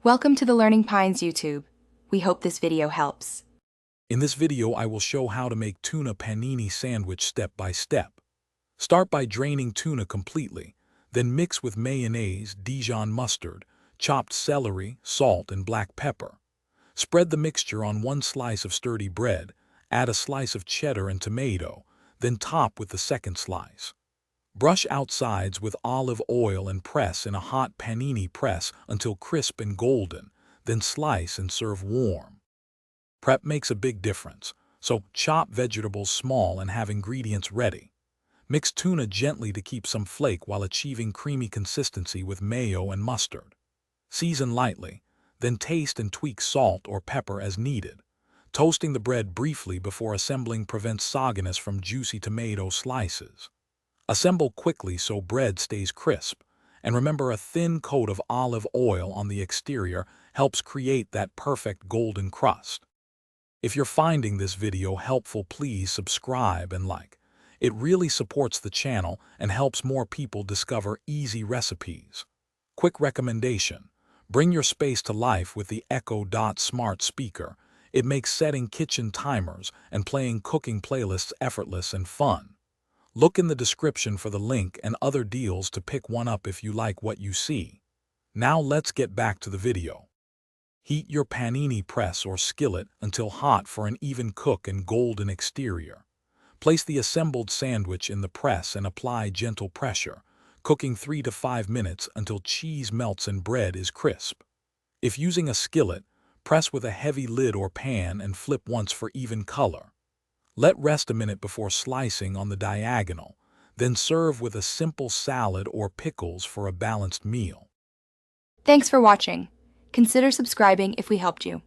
Welcome to the Learning Pines YouTube. We hope this video helps. In this video, I will show how to make tuna panini sandwich step by step. Start by draining tuna completely, then mix with mayonnaise, Dijon mustard, chopped celery, salt, and black pepper. Spread the mixture on one slice of sturdy bread, add a slice of cheddar and tomato, then top with the second slice. Brush outsides with olive oil and press in a hot panini press until crisp and golden, then slice and serve warm. Prep makes a big difference, so chop vegetables small and have ingredients ready. Mix tuna gently to keep some flake while achieving creamy consistency with mayo and mustard. Season lightly, then taste and tweak salt or pepper as needed. Toasting the bread briefly before assembling prevents sogginess from juicy tomato slices. Assemble quickly so bread stays crisp, and remember a thin coat of olive oil on the exterior helps create that perfect golden crust. If you're finding this video helpful, please subscribe and like. It really supports the channel and helps more people discover easy recipes. Quick recommendation: bring your space to life with the Echo Dot smart speaker. It makes setting kitchen timers and playing cooking playlists effortless and fun. Look in the description for the link and other deals to pick one up if you like what you see. Now let's get back to the video. Heat your panini press or skillet until hot for an even cook and golden exterior. Place the assembled sandwich in the press and apply gentle pressure, cooking 3 to 5 minutes until cheese melts and bread is crisp. If using a skillet, press with a heavy lid or pan and flip once for even color. Let rest a minute before slicing on the diagonal, then serve with a simple salad or pickles for a balanced meal. Thanks for watching. Consider subscribing if we helped you.